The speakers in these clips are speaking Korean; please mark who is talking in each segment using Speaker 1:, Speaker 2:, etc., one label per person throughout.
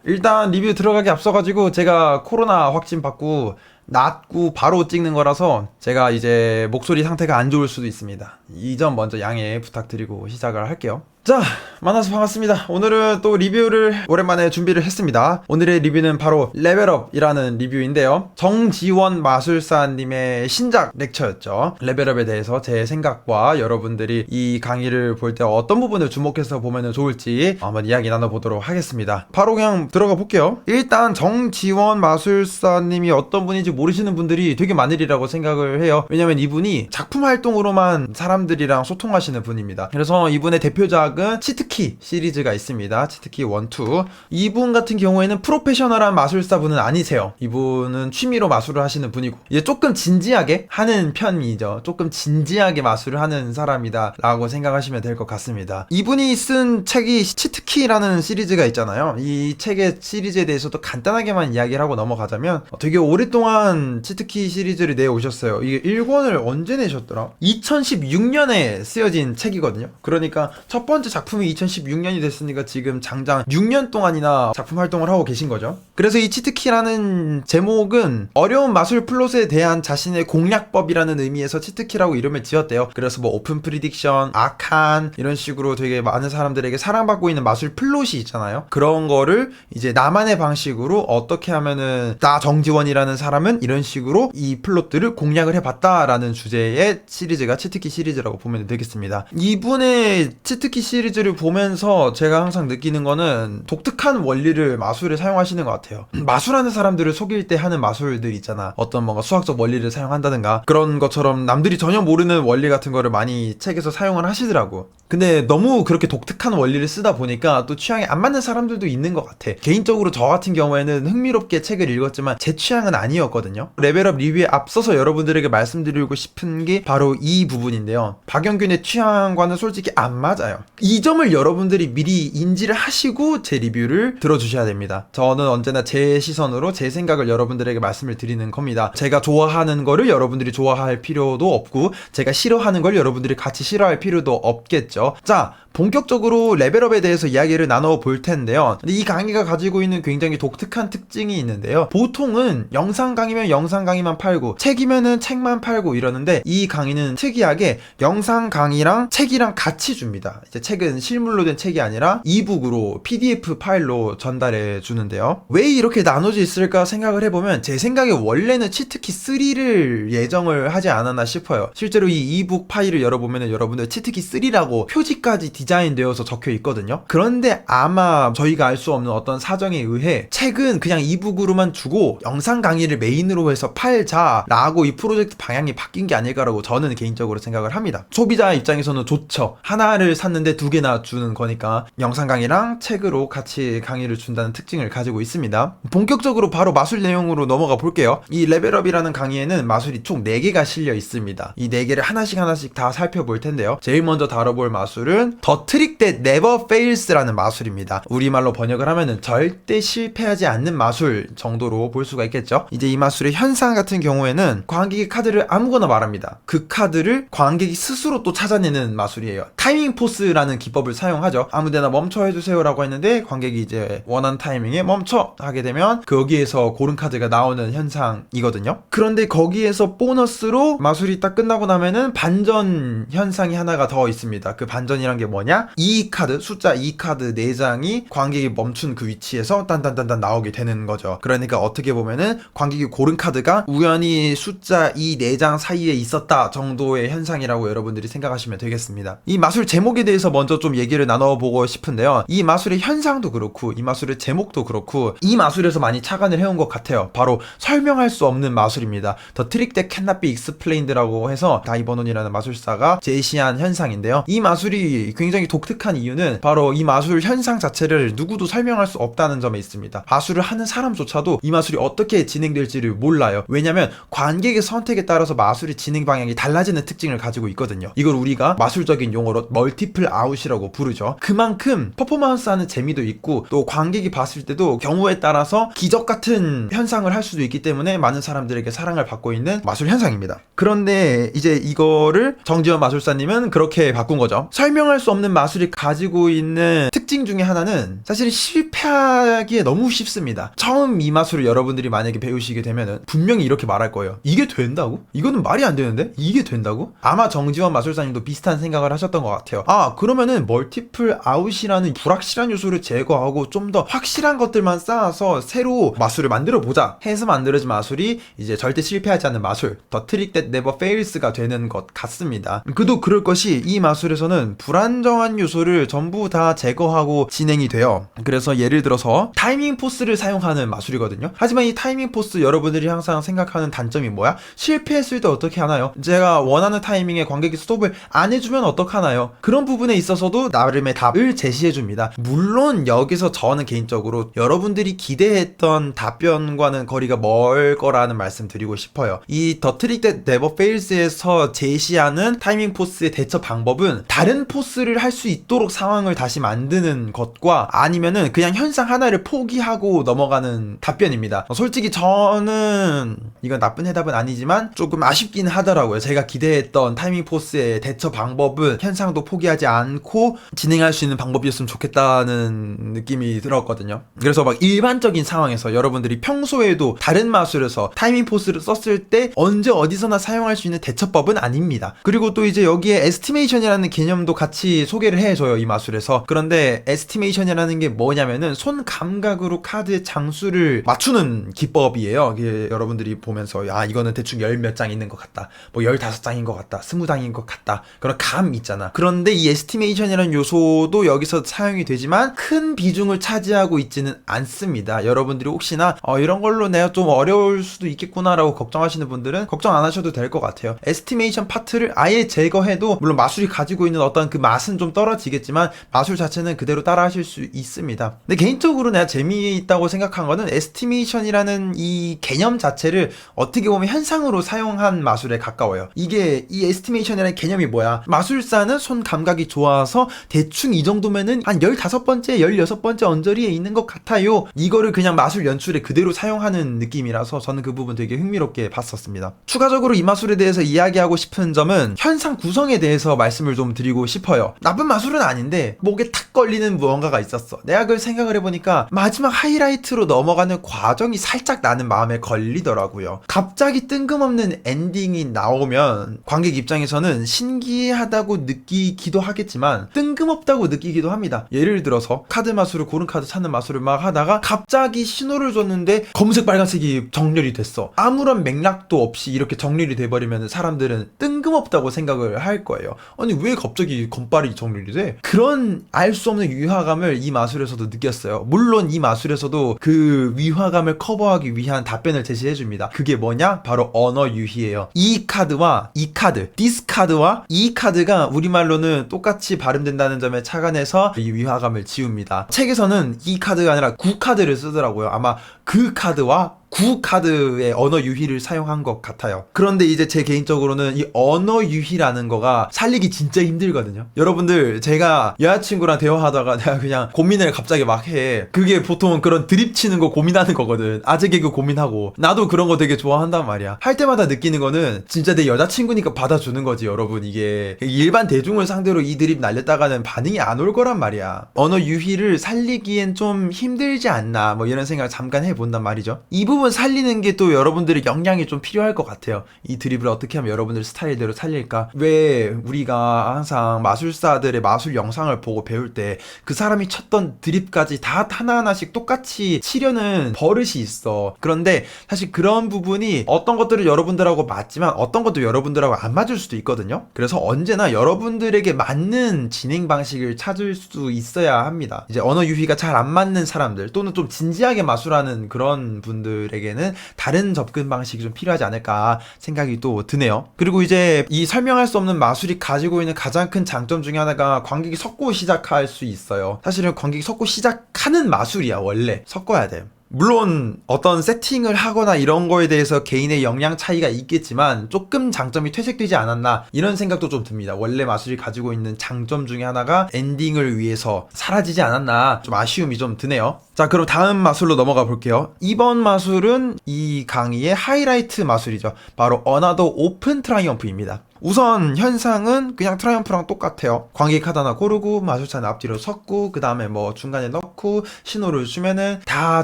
Speaker 1: 일단 리뷰 들어가기 앞서가지고 제가 코로나 확진 받고 낫고 바로 찍는 거라서 제가 이제 목소리 상태가 안 좋을 수도 있습니다. 이 점 먼저 양해 부탁드리고 시작을 할게요. 자, 만나서 반갑습니다. 오늘은 또 리뷰를 오랜만에 준비를 했습니다. 오늘의 리뷰는 바로 레벨업이라는 리뷰인데요. 정지원 마술사님의 신작 렉처였죠. 레벨업에 대해서 제 생각과 여러분들이 이 강의를 볼 때 어떤 부분을 주목해서 보면 좋을지 한번 이야기 나눠보도록 하겠습니다. 바로 그냥 들어가 볼게요. 일단 정지원 마술사님이 어떤 분인지 모르시는 분들이 되게 많으리라고 생각을 해요. 왜냐면 이분이 작품 활동으로만 사람들이랑 소통하시는 분입니다. 그래서 이분의 대표작 치트키 시리즈가 있습니다. 치트키 1, 2. 이분 같은 경우에는 프로페셔널한 마술사분은 아니세요. 이분은 취미로 마술을 하시는 분이고 이제 조금 진지하게 하는 편이죠. 조금 진지하게 마술을 하는 사람이다 라고 생각하시면 될 것 같습니다. 이분이 쓴 책이 치트키라는 시리즈가 있잖아요. 이 책의 시리즈에 대해서도 간단하게만 이야기를 하고 넘어가자면 되게 오랫동안 치트키 시리즈를 내오셨어요. 이게 1권을 언제 내셨더라? 2016년에 쓰여진 책이거든요. 그러니까 첫 번째 작품이 2016년이 됐으니까 지금 장장 6년 동안이나 작품 활동을 하고 계신 거죠. 그래서 이 치트키라는 제목은 어려운 마술 플롯에 대한 자신의 공략법이라는 의미에서 치트키라고 이름을 지었대요. 그래서 뭐 오픈 프리딕션, 아칸 이런 식으로 되게 많은 사람들에게 사랑받고 있는 마술 플롯이 있잖아요. 그런 거를 이제 나만의 방식으로 어떻게 하면은 나 정지원이라는 사람은 이런 식으로 이 플롯들을 공략을 해봤다라는 주제의 시리즈가 치트키 시리즈라고 보면 되겠습니다. 이분의 치트키 시리즈를 보면서 제가 항상 느끼는 거는 독특한 원리를 마술에 사용하시는 것 같아요. 마술하는 사람들을 속일 때 하는 마술들 있잖아. 어떤 뭔가 수학적 원리를 사용한다든가 그런 것처럼 남들이 전혀 모르는 원리 같은 거를 많이 책에서 사용을 하시더라고. 근데 너무 그렇게 독특한 원리를 쓰다 보니까 또 취향에 안 맞는 사람들도 있는 것 같아. 개인적으로 저 같은 경우에는 흥미롭게 책을 읽었지만 제 취향은 아니었거든요. 레벨업 리뷰에 앞서서 여러분들에게 말씀드리고 싶은 게 바로 이 부분인데요. 박영균의 취향과는 솔직히 안 맞아요. 이 점을 여러분들이 미리 인지를 하시고 제 리뷰를 들어주셔야 됩니다. 저는 언제나 제 시선으로 제 생각을 여러분들에게 말씀을 드리는 겁니다. 제가 좋아하는 거를 여러분들이 좋아할 필요도 없고 제가 싫어하는 걸 여러분들이 같이 싫어할 필요도 없겠죠. 자, 본격적으로 레벨업에 대해서 이야기를 나눠볼 텐데요. 근데 이 강의가 가지고 있는 굉장히 독특한 특징이 있는데요. 보통은 영상 강의면 영상 강의만 팔고 책이면은 책만 팔고 이러는데 이 강의는 특이하게 영상 강의랑 책이랑 같이 줍니다. 이제 책은 실물로 된 책이 아니라 이북으로 PDF 파일로 전달해 주는데요. 왜 이렇게 나눠져 있을까 생각을 해보면 제 생각에 원래는 치트키 3를 예정을 하지 않았나 싶어요. 실제로 이 이북 파일을 열어보면 여러분들 치트키 3라고 표지까지 디자인되어서 적혀 있거든요. 그런데 아마 저희가 알 수 없는 어떤 사정에 의해 책은 그냥 이북으로만 주고 영상 강의를 메인으로 해서 팔자라고 이 프로젝트 방향이 바뀐 게 아닐까라고 저는 개인적으로 생각을 합니다. 소비자 입장에서는 좋죠. 하나를 샀는데 두 개나 주는 거니까 영상 강의랑 책으로 같이 강의를 준다는 특징을 가지고 있습니다. 본격적으로 바로 마술 내용으로 넘어가 볼게요. 이 레벨업이라는 강의에는 마술이 총 4개가 실려 있습니다. 이 4개를 하나씩 다 살펴볼 텐데요. 제일 먼저 다뤄볼 마술은 The Trick That Never Fails라는 마술입니다. 우리말로 번역을 하면은 절대 실패하지 않는 마술 정도로 볼 수가 있겠죠. 이제 이 마술의 현상 같은 경우에는 관객이 카드를 아무거나 말합니다. 그 카드를 관객이 스스로 또 찾아내는 마술이에요. 타이밍 포스라는 기법을 사용하죠. 아무데나 멈춰 해주세요 라고 했는데 관객이 이제 원하는 타이밍에 멈춰 하게 되면 거기에서 고른 카드가 나오는 현상이거든요. 그런데 거기에서 보너스로 마술이 딱 끝나고 나면은 반전 현상이 하나가 더 있습니다. 그 반전이란 게 뭐냐? 이 카드, 숫자 2 카드 4장이 관객이 멈춘 그 위치에서 딴딴딴딴 나오게 되는 거죠. 그러니까 어떻게 보면은 관객이 고른 카드가 우연히 숫자 2, 4장 사이에 있었다 정도의 현상이라고 여러분들이 생각하시면 되겠습니다. 이 마술 제목에 대해서 먼저 좀 얘기를 나눠보고 싶은데요. 이 마술의 현상도 그렇고 이 마술의 제목도 그렇고 이 마술에서 많이 착안을 해온 것 같아요. 바로 설명할 수 없는 마술입니다. The Trick That Cannot Be Explained라고 해서 다이버논이라는 마술사가 제시한 현상인데요. 이 마술이 굉장히 독특한 이유는 바로 이 마술 현상 자체를 누구도 설명할 수 없다는 점에 있습니다. 마술을 하는 사람조차도 이 마술이 어떻게 진행될지를 몰라요. 왜냐면 관객의 선택에 따라서 마술의 진행 방향이 달라지는 특징을 가지고 있거든요. 이걸 우리가 마술적인 용어로 멀티플 아웃이라고 부르죠. 그만큼 퍼포먼스 하는 재미도 있고 또 관객이 봤을 때도 경우에 따라서 기적 같은 현상을 할 수도 있기 때문에 많은 사람들에게 사랑을 받고 있는 마술 현상입니다. 그런데 이제 이거를 정지원 마술사님은 그렇게 바꾼 거죠. 볼게요. 설명할 수 없는 마술이 가지고 있는 특징 중에 하나는 사실 실패하기에 너무 쉽습니다. 처음 이 마술을 여러분들이 만약에 배우시게 되면은 분명히 이렇게 말할 거예요. 이게 된다고? 이거는 말이 안 되는데? 이게 된다고? 아마 정지원 마술사님도 비슷한 생각을 하셨던 것 같아요. 아, 그러면은 멀티플 아웃이라는 불확실한 요소를 제거하고 좀 더 확실한 것들만 쌓아서 새로 마술을 만들어 보자 해서 만들어진 마술이 이제 절대 실패하지 않는 마술, The Trick That Never Fails가 되는 것 같습니다. 그도 그럴 것이 이 마술에서는 불안정한 요소를 전부 다 제거하고 진행이 돼요. 그래서 예를 들어서 타이밍 포스를 사용하는 마술이거든요. 하지만 이 타이밍 포스 여러분들이 항상 생각하는 단점이 뭐야? 실패했을 때 어떻게 하나요? 제가 원하는 타이밍에 관객이 스톱을 안 해주면 어떡하나요? 그런 부분에 있어서도 나름의 답을 제시해줍니다. 물론 여기서 저는 개인적으로 여러분들이 기대했던 답변과는 거리가 멀 거라는 말씀 드리고 싶어요. 이 The Trick That Never Fails에서 제시하는 타이밍 포스의 대처 방법은 다른 포스를 할 수 있도록 상황을 다시 만드는 것과 아니면은 그냥 현상 하나를 포기하고 넘어가는 답변입니다. 솔직히 저는 이건 나쁜 해답은 아니지만 조금 아쉽긴 하더라고요. 제가 기대했던 타이밍 포스의 대처 방법은 현상도 포기하지 않고 진행할 수 있는 방법이었으면 좋겠다는 느낌이 들었거든요. 그래서 막 일반적인 상황에서 여러분들이 평소에도 다른 마술에서 타이밍 포스를 썼을 때 언제 어디서나 사용할 수 있는 대처법은 아닙니다. 그리고 또 이제 여기에 에스티메이션이라는 개념도 같이 소개를 해줘요, 이 마술에서. 그런데 에스티메이션이라는 게 뭐냐면은 손 감각으로 카드의 장수를 맞추는 기법이에요. 이게 여러분들이 보면서 야, 이거는 대충 10 몇 장 있는 것 같다, 뭐 15장인 것 같다, 20장인 것 같다, 그런 감 있잖아. 그런데 이 에스티메이션이라는 요소도 여기서 사용이 되지만 큰 비중을 차지하고 있지는 않습니다. 여러분들이 혹시나 이런 걸로 내가 좀 어려울 수도 있겠구나 라고 걱정하시는 분들은 걱정 안 하셔도 될 것 같아요. 에스티메이션 파트를 아예 제거해도 물론 마술이 가지고 있는 어떤 그 맛은 좀 떨어지겠지만 마술 자체는 그대로 따라 하실 수 있습니다. 근데 개인적으로 내가 재미있다고 생각한 거는 에스티메이션이라는 이 개념 자체를 어떻게 보면 현상으로 사용한 마술에 가까워요. 이게 이 에스티메이션이라는 개념이 뭐야? 마술사는 손 감각이 좋아서 대충 이 정도면은 한 15번째, 16번째 언저리에 있는 것 같아요. 이거를 그냥 마술 연출에 그대로 사용하는 느낌이라서 저는 그 부분 되게 흥미롭게 봤었습니다. 추가적으로 이 마술에 대해서 이야기하고 싶은 점은 현상 구성에 대해서 말씀을 좀 드리고 싶어요. 나쁜 마술은 아닌데 목에 탁 걸리는 무언가가 있었어. 내가 그걸 생각을 해보니까 마지막 하이라이트로 넘어가는 과정이 살짝 나는 마음에 걸리더라고요. 갑자기 뜬금없는 엔딩이 나오면 관객 입장에서는 신기하다고 느끼기도 하겠지만 뜬금없다고 느끼기도 합니다. 예를 들어서 카드 마술을 고른 카드 찾는 마술을 막 하다가 갑자기 신호를 줬는데 검은색 빨간색이 정렬이 됐어. 아무런 맥락도 없이 이렇게 정렬이 돼버리면 사람들은 뜬금없다고 생각을 할 거예요. 아니 왜 갑자기 검빨이 정렬이 돼? 그런 알 수 없는 위화감을 이 마술에서도 느꼈어요. 물론 이 마술에서도 그 위화감을 커버하기 위한 답변을 제시해줍니다. 그게 뭐냐? 바로 언어 유희예요. 이 카드와 이 카드, 디스 카드와 이 카드가 우리말로는 똑같이 발음된다는 점에 착안해서 이 위화감을 지웁니다. 책에서는 이 카드가 아니라 구 카드를 쓰더라고요. 아마 그 카드와 구 카드의 언어 유희를 사용한 것 같아요. 그런데 이제 제 개인적으로는 이 언어 유희라는 거가 살리기 진짜 힘들거든요. 여러분들 제가 여자친구랑 대화하다가 내가 그냥 고민을 갑자기 막 해. 그게 보통 그런 드립 치는 거 고민하는 거거든. 아재 개그 고민하고. 나도 그런 거 되게 좋아한단 말이야. 할 때마다 느끼는 거는 진짜 내 여자친구니까 받아주는 거지, 여러분. 이게 일반 대중을 상대로 이 드립 날렸다가는 반응이 안 올 거란 말이야. 언어 유희를 살리기엔 좀 힘들지 않나, 뭐 이런 생각을 잠깐 해본단 말이죠. 이 부분 살리는 게 또 여러분들의 역량이 좀 필요할 것 같아요. 이 드립을 어떻게 하면 여러분들 스타일대로 살릴까? 왜 우리가 항상 마술사들의 마술 영상을 보고 배울 때 그 사람이 쳤던 드립까지 다 하나하나씩 똑같이 치려는 버릇이 있어. 그런데 사실 그런 부분이 어떤 것들은 여러분들하고 맞지만 어떤 것도 여러분들하고 안 맞을 수도 있거든요. 그래서 언제나 여러분들에게 맞는 진행 방식을 찾을 수 있어야 합니다. 이제 언어 유희가 잘 안 맞는 사람들 또는 좀 진지하게 마술하는 그런 분들에게는 다른 접근 방식이 좀 필요하지 않을까 생각이 또 드네요. 그리고 이제 이 설명할 수 없는 마술이 가지고 있는 가장 큰 장점 중에 하나가 관객이 섞고 시작할 수 있어요. 사실은 관객이 섞고 시작하는 마술이야. 원래 섞어야 돼. 물론 어떤 세팅을 하거나 이런 거에 대해서 개인의 역량 차이가 있겠지만 조금 장점이 퇴색되지 않았나 이런 생각도 좀 듭니다. 원래 마술이 가지고 있는 장점 중에 하나가 엔딩을 위해서 사라지지 않았나 좀 아쉬움이 좀 드네요. 자, 그럼 다음 마술로 넘어가 볼게요. 이번 마술은 이 강의의 하이라이트 마술이죠. 바로 어나더 오픈 트라이엄프입니다. 우선 현상은 그냥 트라이엄프랑 똑같아요. 관객 카드 하나 고르고 마술사는 앞뒤로 섞고 그 다음에 뭐 중간에 넣고 신호를 주면은 다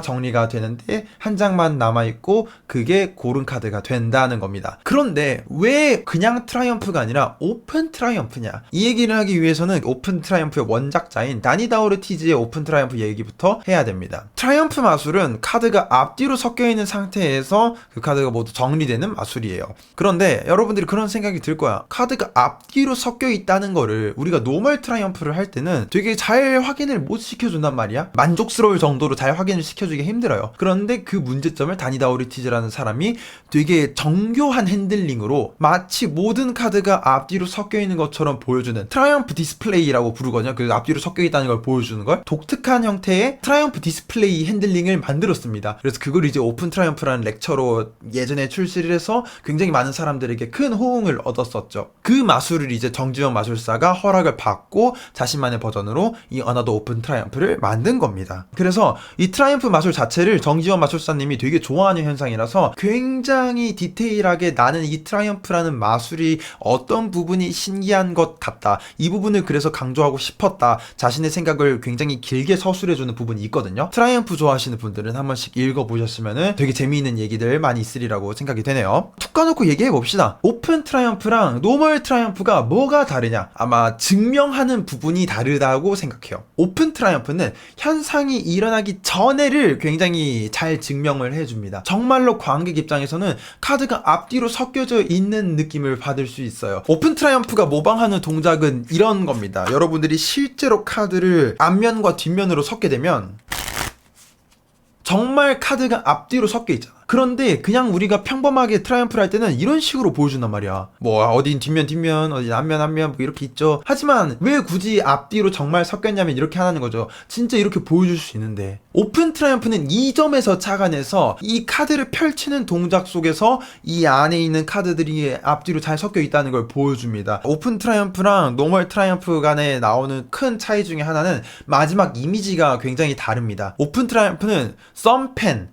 Speaker 1: 정리가 되는데 한 장만 남아있고 그게 고른 카드가 된다는 겁니다. 그런데 왜 그냥 트라이엄프가 아니라 오픈 트라이엄프냐, 이 얘기를 하기 위해서는 오픈 트라이엄프의 원작자인 다니 다우르티즈의 오픈 트라이엄프 얘기부터 해야 됩니다. 트라이엄프 마술은 카드가 앞뒤로 섞여있는 상태에서 그 카드가 모두 정리되는 마술이에요. 그런데 여러분들이 그런 생각이 들 거야. 카드가 앞뒤로 섞여있다는 거를 우리가 노멀 트라이엄프를 할 때는 되게 잘 확인을 못 시켜준단 말이야. 만족스러울 정도로 잘 확인을 시켜주기 힘들어요. 그런데 그 문제점을 다니 다우르티즈라는 사람이 되게 정교한 핸들링으로 마치 모든 카드가 앞뒤로 섞여있는 것처럼 보여주는 트라이엄프 디스플레이라고 부르거든요. 그 앞뒤로 섞여있다는 걸 보여주는 걸 독특한 형태의 트라이엄프 디스플레이 핸들링을 만들었습니다. 그래서 그걸 이제 오픈 트라이엄프라는 렉처로 예전에 출시를 해서 굉장히 많은 사람들에게 큰 호응을 얻었었죠. 그 마술을 이제 정지원 마술사가 허락을 받고 자신만의 버전으로 이 어나더 오픈 트라이엄프를 만든 겁니다. 그래서 이 트라이엄프 마술 자체를 정지원 마술사님이 되게 좋아하는 현상이라서 굉장히 디테일하게 나는 이 트라이엄프라는 마술이 어떤 부분이 신기한 것 같다, 이 부분을 그래서 강조하고 싶었다, 자신의 생각을 굉장히 길게 서술해주는 부분이 있거든요. 트라이엄프 좋아하시는 분들은 한 번씩 읽어보셨으면 되게 재미있는 얘기들 많이 있으리라고 생각이 되네요. 툭 까놓고 얘기해봅시다. 오픈 트라이엄프랑 노멀 트라이엄프가 뭐가 다르냐? 아마 증명하는 부분이 다르다고 생각해요. 오픈 트라이엄프는 현상이 일어나기 전에를 굉장히 잘 증명을 해줍니다. 정말로 관객 입장에서는 카드가 앞뒤로 섞여져 있는 느낌을 받을 수 있어요. 오픈 트라이엄프가 모방하는 동작은 이런 겁니다. 여러분들이 실제로 카드를 앞면과 뒷면으로 섞게 되면 정말 카드가 앞뒤로 섞여 있잖아. 그런데 그냥 우리가 평범하게 트라이엄프를 할 때는 이런 식으로 보여준단 말이야. 뭐 어딘 뒷면, 어딘 앞면 뭐 이렇게 있죠. 하지만 왜 굳이 앞뒤로 정말 섞였냐면 이렇게 하는 거죠. 진짜 이렇게 보여줄 수 있는데 오픈 트라이엄프는 이 점에서 착안해서 이 카드를 펼치는 동작 속에서 이 안에 있는 카드들이 앞뒤로 잘 섞여 있다는 걸 보여줍니다. 오픈 트라이엄프랑 노멀 트라이엄프 간에 나오는 큰 차이 중에 하나는 마지막 이미지가 굉장히 다릅니다. 오픈 트라이엄프는 썸펜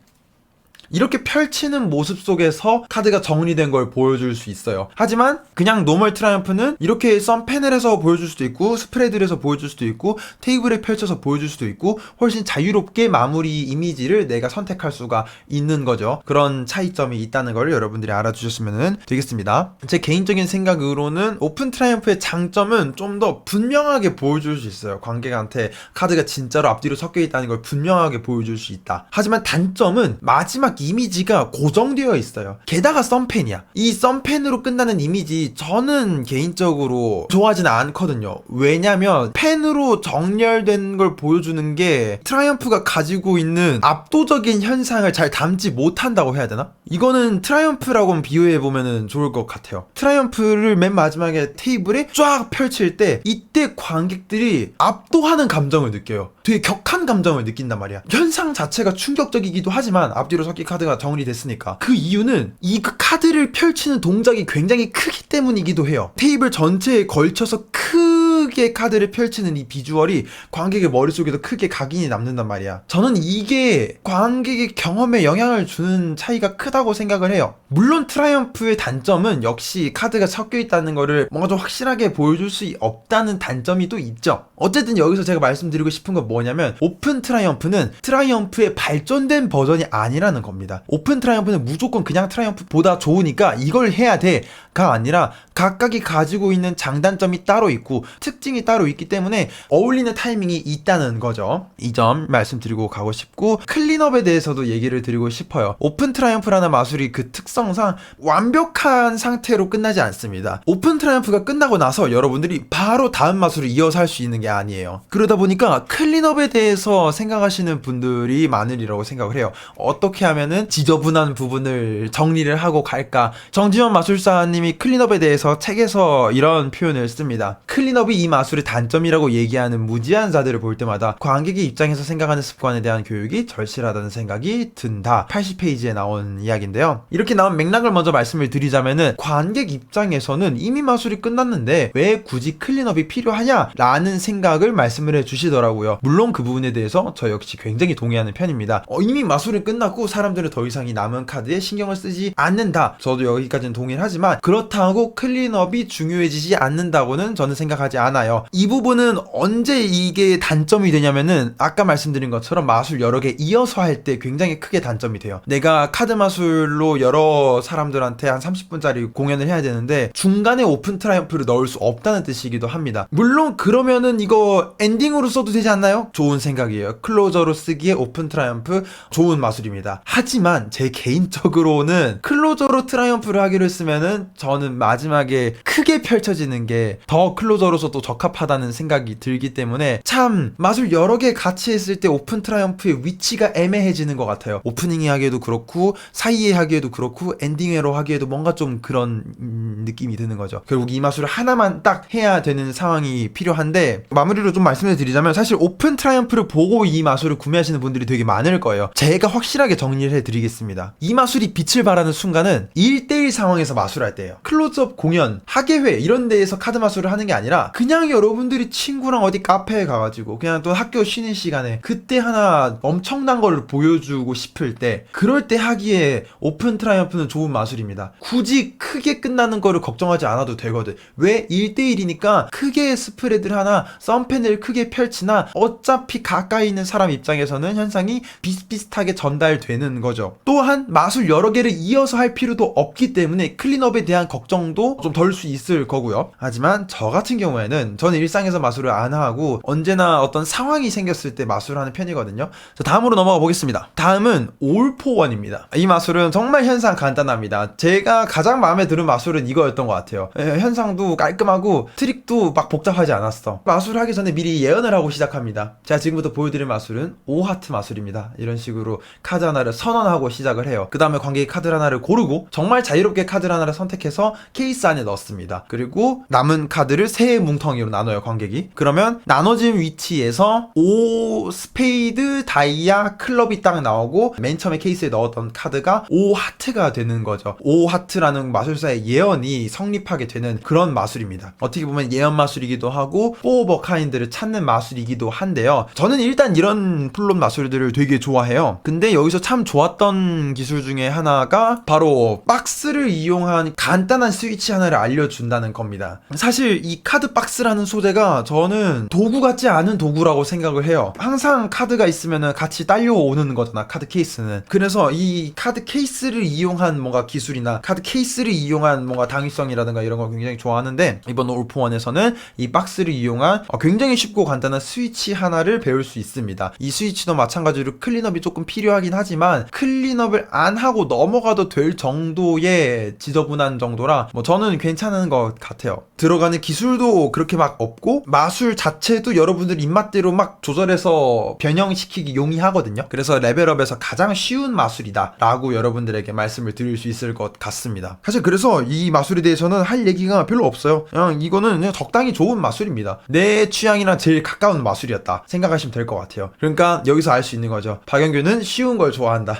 Speaker 1: 이렇게 펼치는 모습 속에서 카드가 정리된 걸 보여줄 수 있어요. 하지만 그냥 노멀 트라이엄프는 이렇게 썸펜을 해서 보여줄 수도 있고 스프레드를 해서 보여줄 수도 있고 테이블에 펼쳐서 보여줄 수도 있고 훨씬 자유롭게 마무리 이미지를 내가 선택할 수가 있는 거죠. 그런 차이점이 있다는 걸 여러분들이 알아주셨으면 되겠습니다. 제 개인적인 생각으로는 오픈 트라이엄프의 장점은 좀 더 분명하게 보여줄 수 있어요. 관객한테 카드가 진짜로 앞뒤로 섞여 있다는 걸 분명하게 보여줄 수 있다. 하지만 단점은 마지막 이미지가 고정되어 있어요. 게다가 썸펜이야. 이 썸펜으로 끝나는 이미지 저는 개인적으로 좋아하지는 않거든요. 왜냐면 펜으로 정렬된 걸 보여주는 게 트라이엄프가 가지고 있는 압도적인 현상을 잘 담지 못한다고 해야 되나? 이거는 트라이엄프라고 비유해보면 좋을 것 같아요. 트라이엄프를 맨 마지막에 테이블에 쫙 펼칠 때 이때 관객들이 압도하는 감정을 느껴요. 되게 격한 감정을 느낀단 말이야. 현상 자체가 충격적이기도 하지만 앞뒤로 섞인 카드가 정리됐으니까. 그 이유는 이 카드를 펼치는 동작이 굉장히 크기 때문이기도 해요. 테이블 전체에 걸쳐서 크게 카드를 펼치는 이 비주얼이 관객의 머릿속에도 크게 각인이 남는단 말이야. 저는 이게 관객의 경험에 영향을 주는 차이가 크다고 생각을 해요. 물론 트라이엄프의 단점은 역시 카드가 섞여 있다는 거를 뭔가 좀 확실하게 보여줄 수 없다는 단점이 또 있죠. 어쨌든 여기서 제가 말씀드리고 싶은 건 뭐냐면 오픈 트라이엄프는 트라이엄프의 발전된 버전이 아니라는 겁니다. 오픈 트라이엄프는 무조건 그냥 트라이엄프보다 좋으니까 이걸 해야 돼가 아니라 각각이 가지고 있는 장단점이 따로 있고 특징이 따로 있기 때문에 어울리는 타이밍이 있다는 거죠. 이 점 말씀드리고 가고 싶고, 클린업에 대해서도 얘기를 드리고 싶어요. 오픈 트라이엄프라는 마술이 그 특성상 완벽한 상태로 끝나지 않습니다. 오픈 트라이엄프가 끝나고 나서 여러분들이 바로 다음 마술을 이어서 할 수 있는 게 아니에요. 그러다 보니까 클린업에 대해서 생각하시는 분들이 많으리라고 생각을 해요. 어떻게 하면은 지저분한 부분을 정리를 하고 갈까? 정지원 마술사님이 클린업에 대해서 책에서 이런 표현을 씁니다. 클린업이 이 마술의 단점이라고 얘기하는 무지한 자들을 볼 때마다 관객의 입장에서 생각하는 습관에 대한 교육이 절실하다는 생각이 든다. 80페이지에 나온 이야기인데요. 이렇게 나온 맥락을 먼저 말씀을 드리자면은 관객 입장에서는 이미 마술이 끝났는데 왜 굳이 클린업이 필요하냐? 라는 생각을 말씀을 해주시더라고요. 물론 그 부분에 대해서 저 역시 굉장히 동의하는 편입니다. 이미 마술이 끝났고 사람들은 더 이상 이 남은 카드에 신경을 쓰지 않는다. 저도 여기까지는 동의를 하지만 그렇다고 클린 클린업이 중요해지지 않는다고는 저는 생각하지 않아요. 이 부분은 언제 이게 단점이 되냐면은 아까 말씀드린 것처럼 마술 여러 개 이어서 할 때 굉장히 크게 단점이 돼요. 내가 카드 마술로 여러 사람들한테 한 30분짜리 공연을 해야 되는데 중간에 오픈 트라이엄프를 넣을 수 없다는 뜻이기도 합니다. 물론 그러면은 이거 엔딩으로 써도 되지 않나요? 좋은 생각이에요. 클로저로 쓰기에 오픈 트라이엄프 좋은 마술입니다. 하지만 제 개인적으로는 클로저로 트라이엄프를 하기로 했으면은 저는 마지막에 크게 펼쳐지는 게 더 클로저로서도 적합하다는 생각이 들기 때문에 참 마술 여러 개 같이 했을 때 오픈 트라이엄프의 위치가 애매해지는 것 같아요. 오프닝에 하기에도 그렇고 사이에 하기에도 그렇고 엔딩으로 하기에도 뭔가 좀 그런 느낌이 드는 거죠. 결국 이 마술을 하나만 딱 해야 되는 상황이 필요한데 마무리로 좀 말씀을 드리자면 사실 오픈 트라이엄프를 보고 이 마술을 구매하시는 분들이 되게 많을 거예요. 제가 확실하게 정리를 해드리겠습니다. 이 마술이 빛을 발하는 순간은 1대1 상황에서 마술할 때예요. 클로즈업 공연, 학예회 이런 데에서 카드 마술을 하는 게 아니라 그냥 여러분들이 친구랑 어디 카페에 가가지고 그냥 또 학교 쉬는 시간에 그때 하나 엄청난 걸 보여주고 싶을 때 그럴 때 하기에 오픈 트라이엄프는 좋은 마술입니다. 굳이 크게 끝나는 거를 걱정하지 않아도 되거든. 왜? 1대1이니까 크게 스프레드를 하나 썬펜을 크게 펼치나 어차피 가까이 있는 사람 입장에서는 현상이 비슷비슷하게 전달되는 거죠. 또한 마술 여러 개를 이어서 할 필요도 없기 때문에 클린업에 대한 걱정도 좀 덜 수 있을 거고요. 하지만 저 같은 경우에는 저는 일상에서 마술을 안 하고 언제나 어떤 상황이 생겼을 때 마술을 하는 편이거든요. 자, 다음으로 넘어가 보겠습니다. 다음은 올 포 원입니다. 이 마술은 정말 현상 간단합니다. 제가 가장 마음에 드는 마술은 이거였던 것 같아요. 현상도 깔끔하고 트릭도 막 복잡하지 않았어. 마술을 하기 전에 미리 예언을 하고 시작합니다. 제가 지금부터 보여드릴 마술은 5하트 마술입니다. 이런 식으로 카드 하나를 선언하고 시작을 해요. 그 다음에 관객이 카드 하나를 고르고 정말 자유롭게 카드 하나를 선택해서 케이스 안에 넣습니다. 그리고 남은 카드를 세 뭉텅이로 나눠요, 관객이. 그러면 나눠진 위치에서 5 스페이드, 다이아, 클럽이 딱 나오고 맨 처음에 케이스에 넣었던 카드가 5하트가 되는 거죠. 5하트라는 마술사의 예언이 성립하게 되는 그런 마술입니다. 어떻게 보면 예언 마술이기도 하고 4 오브 카인드를 찾는 마술이기도 한데요. 저는 일단 이런 플롯 마술들을 되게 좋아해요. 근데 여기서 참 좋았던 기술 중에 하나가 바로 박스를 이용한 간단한 스위치 하나를 알려준다는 겁니다. 사실 이 카드 박스라는 소재가 저는 도구 같지 않은 도구라고 생각을 해요. 항상 카드가 있으면 같이 딸려오는 거잖아, 카드 케이스는. 그래서 이 카드 케이스를 이용한 뭔가 기술이나 카드 케이스를 이용한 뭔가 당위성이라든가 이런 걸 굉장히 좋아하는데 이번 올포원에서는 이 박스를 이용한 굉장히 쉽고 간단한 스위치 하나를 배울 수 있습니다. 이 스위치도 마찬가지로 클린업이 조금 필요하긴 하지만 클린업을 안 하고 넘어가도 될 정도의 지저분한 정도라 뭐 저는 괜찮은 것 같아요. 들어가는 기술도 그렇게 막 없고 마술 자체도 여러분들 입맛대로 막 조절해서 변형시키기 용이하거든요. 그래서 레벨업에서 가장 쉬운 마술이다 라고 여러분들에게 말씀을 드릴 수 있을 것 같습니다. 사실 그래서 이 마술에 대해서는 할 얘기가 별로 없어요. 그냥 이거는 그냥 적당히 좋은 마술입니다. 내 취향이랑 제일 가까운 마술이었다 생각하시면 될 것 같아요. 그러니까 여기서 알 수 있는 거죠. 박영규는 쉬운 걸 좋아한다.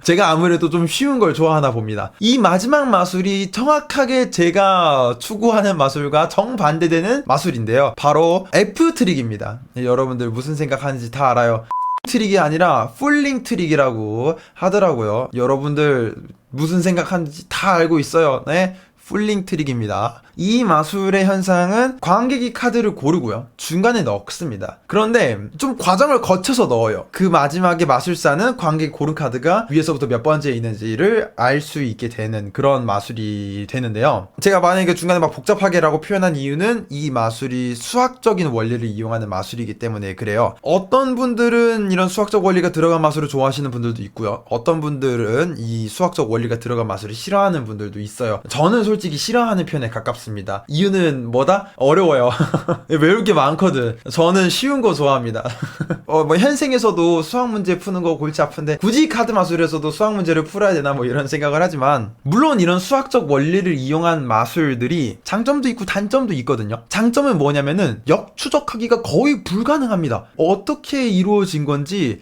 Speaker 1: 제가 아무래도 좀 쉬운 걸 좋아하나 봅니다. 이 마지막 마술이 정확하게 제가 추구하는 마술과 정반대되는 마술인데요. 바로 F 트릭입니다. 여러분들 무슨 생각하는지 다 알아요. 트릭이 아니라 풀링 트릭이라고 하더라고요. 여러분들 무슨 생각하는지 다 알고 있어요. 네? 풀링 트릭입니다. 이 마술의 현상은 관객이 카드를 고르고요. 중간에 넣습니다. 그런데 좀 과정을 거쳐서 넣어요. 그 마지막에 마술사는 관객이 고른 카드가 위에서부터 몇 번째에 있는지를 알 수 있게 되는 그런 마술이 되는데요. 제가 만약에 중간에 막 복잡하게라고 표현한 이유는 이 마술이 수학적인 원리를 이용하는 마술이기 때문에 그래요. 어떤 분들은 이런 수학적 원리가 들어간 마술을 좋아하시는 분들도 있고요. 어떤 분들은 이 수학적 원리가 들어간 마술을 싫어하는 분들도 있어요. 저는 솔직히 싫어하는 편에 가깝습니다. 이유는 뭐다? 어려워요. 외울 게 많거든. 저는 쉬운 거 좋아합니다. 뭐 현생에서도 수학 문제 푸는 거 골치 아픈데 굳이 카드 마술에서도 수학 문제를 풀어야 되나 뭐 이런 생각을 하지만 물론 이런 수학적 원리를 이용한 마술들이 장점도 있고 단점도 있거든요. 장점은 뭐냐면은 역추적하기가 거의 불가능합니다. 어떻게 이루어진 건지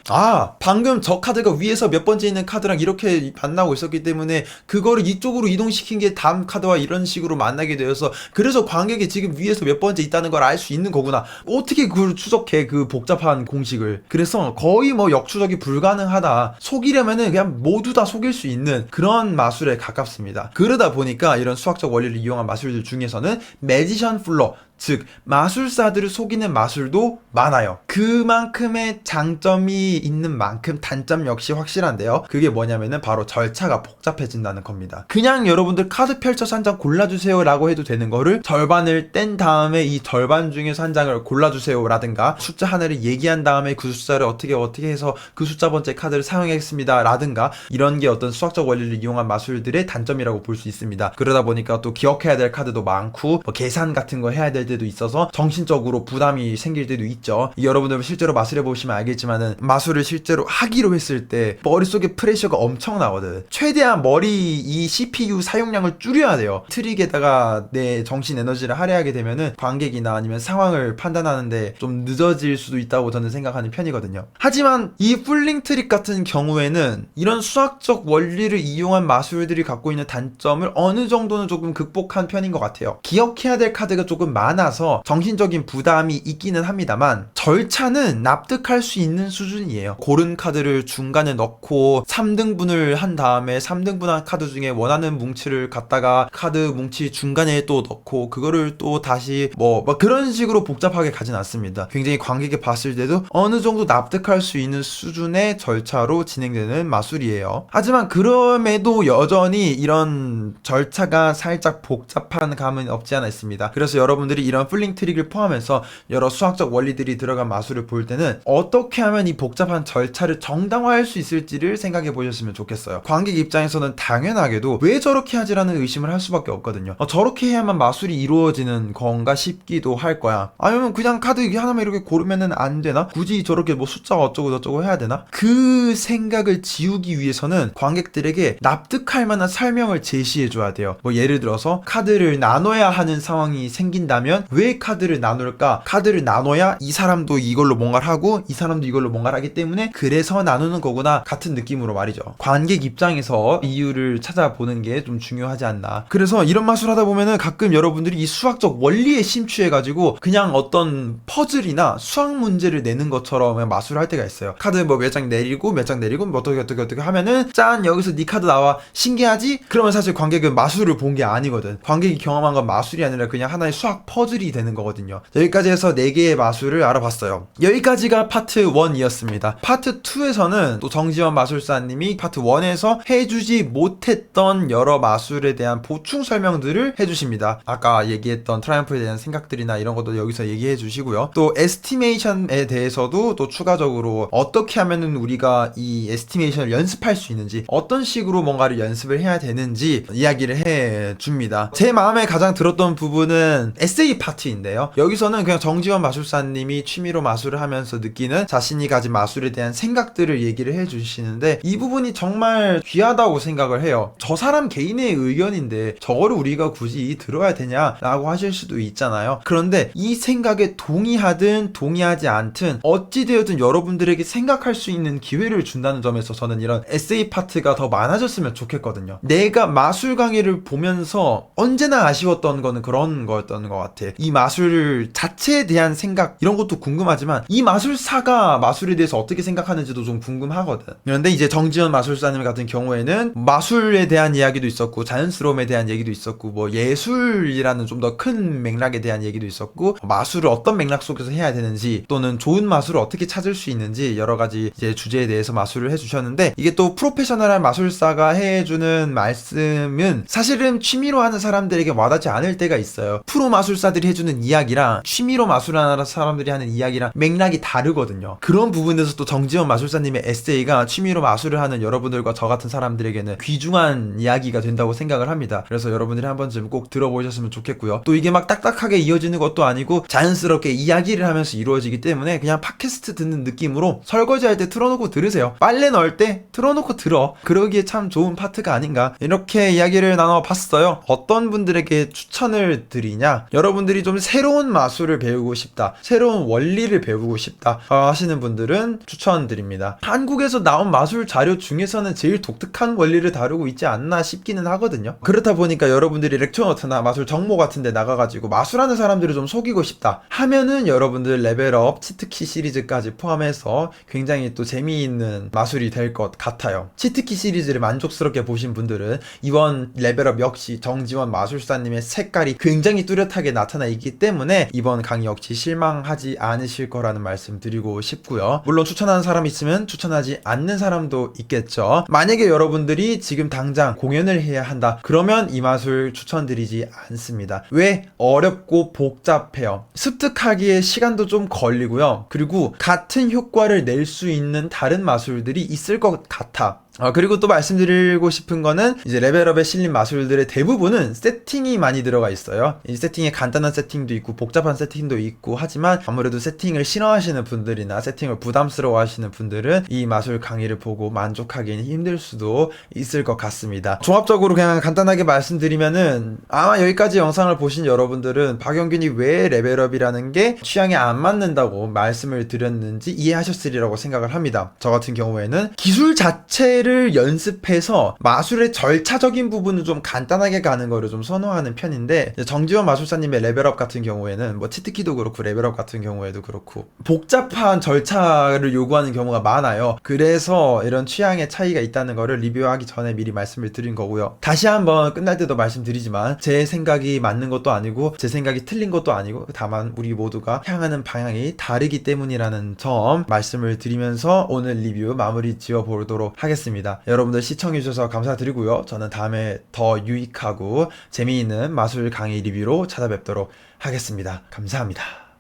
Speaker 1: 방금 저 카드가 위에서 몇 번째 있는 카드랑 이렇게 만나고 있었기 때문에 그거를 이쪽으로 이동시킨 게 다음 카드 카드와 이런 식으로 만나게 되어서 그래서 관객이 지금 위에서 몇 번째 있다는 걸 알 수 있는 거구나. 어떻게 그걸 추적해, 그 복잡한 공식을. 그래서 거의 뭐 역추적이 불가능하다. 속이려면은 그냥 모두 다 속일 수 있는 그런 마술에 가깝습니다. 그러다 보니까 이런 수학적 원리를 이용한 마술들 중에서는 매지션 플러, 즉 마술사들을 속이는 마술도 많아요. 그만큼의 장점이 있는 만큼 단점 역시 확실한데요. 그게 뭐냐면은 바로 절차가 복잡해진다는 겁니다. 그냥 여러분들 카드 펼쳐서 한 장 골라주세요 라고 해도 되는 거를 절반을 뗀 다음에 이 절반 중에서 한 장을 골라주세요 라든가 숫자 하나를 얘기한 다음에 그 숫자를 어떻게 해서 그 숫자 번째 카드를 사용하겠습니다 라든가 이런 게 어떤 수학적 원리를 이용한 마술들의 단점이라고 볼 수 있습니다. 그러다 보니까 또 기억해야 될 카드도 많고 뭐 계산 같은 거 해야 될 때도 있어서 정신적으로 부담이 생길 때도 있죠. 여러분들 실제로 마술해 보시면 알겠지만은 마술을 실제로 하기로 했을 때 머릿속에 프레셔가 엄청나거든. 최대한 머리 이 CPU 사용량을 줄여야 돼요. 트릭에다가 내 정신 에너지를 할애하게 되면은 관객이나 아니면 상황을 판단하는데 좀 늦어질 수도 있다고 저는 생각하는 편이거든요. 하지만 이 풀링 트릭 같은 경우에는 이런 수학적 원리를 이용한 마술들이 갖고 있는 단점을 어느 정도는 조금 극복한 편인 것 같아요. 기억해야 될 카드가 조금 많아서 정신적인 부담이 있기는 합니다만 절차는 납득할 수 있는 수준이에요. 고른 카드를 중간에 넣고 3등분을 한 다음에 3등분한 카드 중에 원하는 뭉치를 갖다가 카드 뭉치 중간에 또 넣고 그거를 또 다시 뭐 그런 식으로 복잡하게 가진 않습니다. 굉장히 관객이 봤을 때도 어느 정도 납득할 수 있는 수준의 절차로 진행되는 마술이에요. 하지만 그럼에도 여전히 이런 절차가 살짝 복잡한 감은 없지 않아 있습니다. 그래서 여러분들이 이런 풀링 트릭을 포함해서 여러 수학적 원리들이 들어간 마술을 볼 때는 어떻게 하면 이 복잡한 절차를 정당화할 수 있을지를 생각해 보셨으면 좋겠어요. 관객 입장에서는 당연하게도 왜 저렇게 하지라는 의심을 할 수밖에 없거든요. 저렇게 해야만 마술이 이루어지는 건가 싶기도 할 거야. 아니면 그냥 카드 하나만 이렇게 고르면은 안 되나? 굳이 저렇게 뭐 숫자가 어쩌고 저쩌고 해야 되나? 그 생각을 지우기 위해서는 관객들에게 납득할 만한 설명을 제시해 줘야 돼요. 뭐 예를 들어서 카드를 나눠야 하는 상황이 생긴다면 왜 카드를 나눌까? 카드를 나눠야 이 사람도 이걸로 뭔가를 하고 이 사람도 이걸로 뭔가를 하기 때문에 그래서 나누는 거구나 같은 느낌으로 말이죠. 관객 입장에서 이유를 찾아보는 게 좀 중요하지 않나. 그래서 이런 마술 하다 보면은 가끔 여러분들이 이 수학적 원리에 심취해가지고 그냥 어떤 퍼즐이나 수학 문제를 내는 것처럼 그냥 마술을 할 때가 있어요. 카드 뭐 몇 장 내리고 몇 장 내리고 뭐 어떻게 하면은 짠 여기서 네 카드 나와 신기하지? 그러면 사실 관객은 마술을 본 게 아니거든. 관객이 경험한 건 마술이 아니라 그냥 하나의 수학 퍼즐이 되는 거거든요. 여기까지 해서 4개의 마술을 알아봤어요. 여기까지가 파트 1이었습니다. 파트 2에서는 또 정지원 마술사님이 파트 1에서 해주지 못했던 여러 마술에 대한 보충 설명들을 해주십니다. 아까 얘기했던 트라이엄프에 대한 생각들이나 이런 것도 여기서 얘기해 주시고요. 또 에스티메이션에 대해서도 또 추가적으로 어떻게 하면은 우리가 이 에스티메이션을 연습할 수 있는지 어떤 식으로 뭔가를 연습을 해야 되는지 이야기를 해 줍니다. 제 마음에 가장 들었던 부분은 에세이 파트인데요. 여기서는 그냥 정지원 마술사님이 취미로 마술을 하면서 느끼는 자신이 가진 마술에 대한 생각들을 얘기를 해주시는데 이 부분이 정말 귀하다고 생각을 해요. 저 사람 개인의 의견인데 저거를 우리가 굳이 들어야 되냐라고 하실 수도 있잖아요. 그런데 이 생각에 동의하든 동의하지 않든 어찌되었든 여러분들에게 생각할 수 있는 기회를 준다는 점에서 저는 이런 에세이 파트가 더 많아졌으면 좋겠거든요. 내가 마술 강의를 보면서 언제나 아쉬웠던 거는 그런 거였던 것 같아. 이 마술 자체에 대한 생각 이런 것도 궁금하지만 이 마술사가 마술에 대해서 어떻게 생각하는지도 좀 궁금하거든. 그런데 이제 정지현 마술사님 같은 경우에는 마술에 대한 이야기도 있었고 자연스러움에 대한 얘기도 있었고 뭐 예술이라는 좀 더 큰 맥락에 대한 얘기도 있었고 마술을 어떤 맥락 속에서 해야 되는지 또는 좋은 마술을 어떻게 찾을 수 있는지 여러 가지 이제 주제에 대해서 마술을 해주셨는데 이게 또 프로페셔널한 마술사가 해주는 말씀은 사실은 취미로 하는 사람들에게 와닿지 않을 때가 있어요. 프로 마술사들이 해주는 이야기랑 취미로 마술하는 사람들이 하는 이야기랑 맥락이 다르거든요. 그런 부분에서 또 정지원 마술사님의 에세이가 취미로 마술을 하는 여러분들과 저 같은 사람들에게는 귀중한 이야기가 된다고 생각을 합니다. 그래서 여러분들이 한 번쯤 꼭 들어보셨으면 좋겠고요. 또 이게 막 딱딱하게 이어지는 것도 아니고 자연스럽게 이야기를 하면서 이루어지기 때문에 그냥 팟캐스트 듣는 느낌으로 설거지할 때 틀어놓고 들으세요. 빨래 넣을 때 틀어놓고 들어. 그러기에 참 좋은 파트가 아닌가 이렇게 이야기를 나눠봤어요. 어떤 분들에게 추천을 드리냐? 여러분 여러분들이 좀 새로운 마술을 배우고 싶다, 새로운 원리를 배우고 싶다 하시는 분들은 추천드립니다. 한국에서 나온 마술 자료 중에서는 제일 독특한 원리를 다루고 있지 않나 싶기는 하거든요. 그렇다 보니까 여러분들이 렉처노트나 마술 정모 같은 데 나가가지고 마술하는 사람들을 좀 속이고 싶다 하면은 여러분들 레벨업 치트키 시리즈까지 포함해서 굉장히 또 재미있는 마술이 될 것 같아요. 치트키 시리즈를 만족스럽게 보신 분들은 이번 레벨업 역시 정지원 마술사님의 색깔이 굉장히 뚜렷하게 나타나 있기 때문에 이번 강의 역시 실망하지 않으실 거라는 말씀 드리고 싶고요. 물론 추천하는 사람이 있으면 추천하지 않는 사람도 있겠죠. 만약에 여러분들이 지금 당장 공연을 해야 한다 그러면 이 마술 추천드리지 않습니다. 왜? 어렵고 복잡해요. 습득하기에 시간도 좀 걸리고요. 그리고 같은 효과를 낼 수 있는 다른 마술들이 있을 것 같아. 그리고 또 말씀드리고 싶은 거는 이제 레벨업에 실린 마술들의 대부분은 세팅이 많이 들어가 있어요. 이 세팅에 간단한 세팅도 있고 복잡한 세팅도 있고 하지만 아무래도 세팅을 싫어하시는 분들이나 세팅을 부담스러워 하시는 분들은 이 마술 강의를 보고 만족하기는 힘들 수도 있을 것 같습니다. 종합적으로 그냥 간단하게 말씀드리면은 아마 여기까지 영상을 보신 여러분들은 박영균이 왜 레벨업이라는 게 취향에 안 맞는다고 말씀을 드렸는지 이해하셨으리라고 생각을 합니다. 저 같은 경우에는 기술 자체를 연습해서 마술의 절차적인 부분을 좀 간단하게 가는 거를 좀 선호하는 편인데 정지원 마술사님의 레벨업 같은 경우에는 뭐 치트키도 그렇고 레벨업 같은 경우에도 그렇고 복잡한 절차를 요구하는 경우가 많아요. 그래서 이런 취향의 차이가 있다는 거를 리뷰하기 전에 미리 말씀을 드린 거고요. 다시 한번 끝날 때도 말씀드리지만 제 생각이 맞는 것도 아니고 제 생각이 틀린 것도 아니고 다만 우리 모두가 향하는 방향이 다르기 때문이라는 점 말씀을 드리면서 오늘 리뷰 마무리 지어 보도록 하겠습니다. 여러분들 시청해주셔서 감사드리고요. 저는 다음에 더 유익하고 재미있는 마술 강의 리뷰로 찾아뵙도록 하겠습니다. 감사합니다.